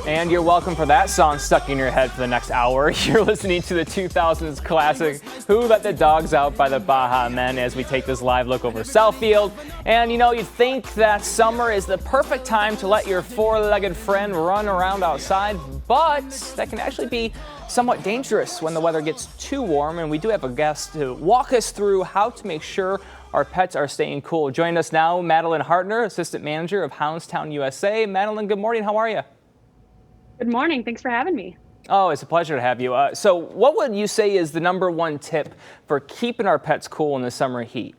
And you're welcome for that song stuck in your head for the next hour. You're listening to the 2000s classic Who Let the Dogs Out by the Baja Men as we take this live look over Southfield. And you know, you'd think that summer is the perfect time to let your four-legged friend run around outside, but that can actually be somewhat dangerous when the weather gets too warm. And we do have a guest to walk us through how to make sure our pets are staying cool. Join us now, Madeline Hartner, Assistant Manager of Hounds Town USA. Madeline, good morning. How are you? Good morning. Thanks for having me. Oh, it's a pleasure to have you. So what would you say is the number one tip for keeping our pets cool in the summer heat?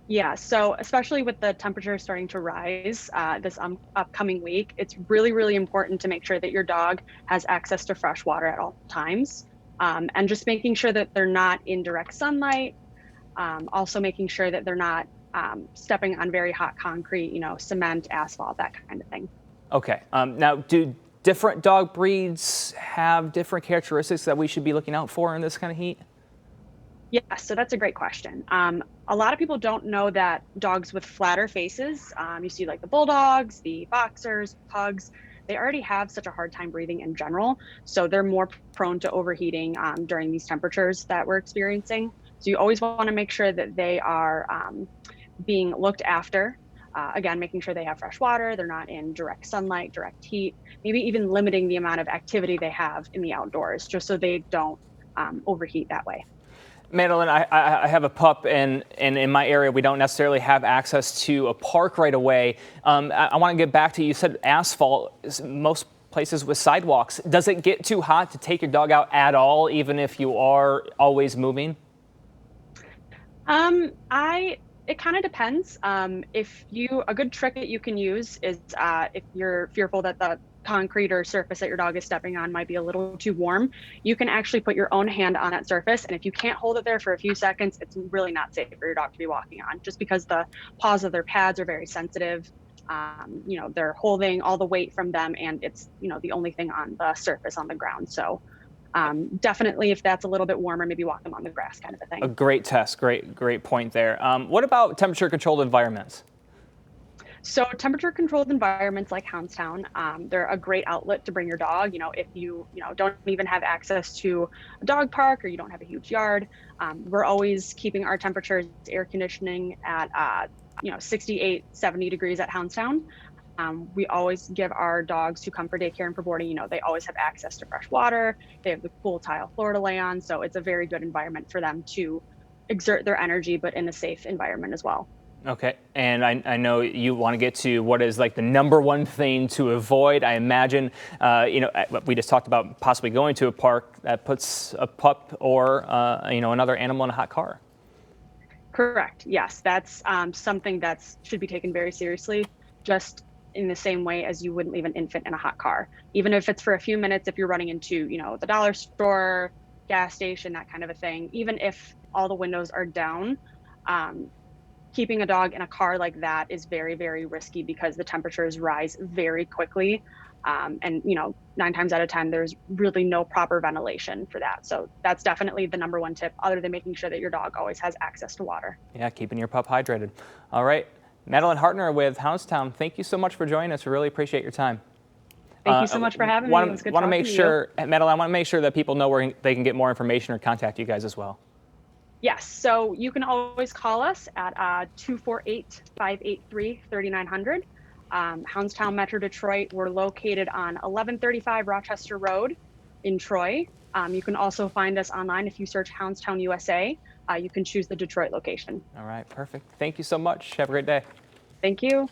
Yeah, so especially with the temperature starting to rise this upcoming week, it's really, really important to make sure that your dog has access to fresh water at all times. And just making sure that they're not in direct sunlight. Also making sure that they're not stepping on very hot concrete, cement, asphalt, that kind of thing. Okay. Now, do different dog breeds have different characteristics that we should be looking out for in this kind of heat? Yeah, so that's a great question. A lot of people don't know that dogs with flatter faces, you see like the bulldogs, the boxers, pugs, they already have such a hard time breathing in general. So they're more prone to overheating during these temperatures that we're experiencing. So you always want to make sure that they are being looked after. Again, making sure they have fresh water, they're not in direct sunlight, direct heat, maybe even limiting the amount of activity they have in the outdoors, just so they don't overheat that way. Madeline, I have a pup, and in my area, we don't necessarily have access to a park right away. I want to get back to, you said asphalt, most places with sidewalks. Does it get too hot to take your dog out at all, even if you are always moving? It kind of depends. A good trick that you can use is if you're fearful that the concrete or surface that your dog is stepping on might be a little too warm, you can actually put your own hand on that surface. And if you can't hold it there for a few seconds, it's really not safe for your dog to be walking on, just because the paws of their pads are very sensitive. They're holding all the weight from them, and it's, the only thing on the surface on the ground. So definitely, if that's a little bit warmer, maybe walk them on the grass, kind of a thing. A great test. Great point there. What about temperature controlled environments? So temperature controlled environments like Hounds Town, they're a great outlet to bring your dog. If you don't even have access to a dog park, or you don't have a huge yard, we're always keeping our temperatures, air conditioning at 68, 70 degrees at Hounds Town. We always give our dogs who come for daycare and for boarding, they always have access to fresh water. They have the cool tile floor to lay on. So it's a very good environment for them to exert their energy, but in a safe environment as well. Okay, and I know you want to get to what is like the number one thing to avoid. I imagine, we just talked about possibly going to a park that puts a pup or, another animal in a hot car. Correct. Yes, that's something that should be taken very seriously, just in the same way as you wouldn't leave an infant in a hot car. Even if it's for a few minutes, if you're running into, the dollar store, gas station, that kind of a thing, even if all the windows are down, keeping a dog in a car like that is very, very risky because the temperatures rise very quickly. And 9 times out of 10, there's really no proper ventilation for that. So that's definitely the number one tip, other than making sure that your dog always has access to water. Yeah, keeping your pup hydrated. All right. Madeline Hartner with Hounds Town, thank you so much for joining us. We really appreciate your time. Thank you so much for having me. It was good talking to you. Madeline, I want to make sure that people know where they can get more information or contact you guys as well. Yes, so you can always call us at 248-583-3900. Houndstown Metro Detroit, we're located on 1135 Rochester Road in Troy. You can also find us online if you search Houndstown USA. You can choose the Detroit location. All right, perfect. Thank you so much. Have a great day. Thank you.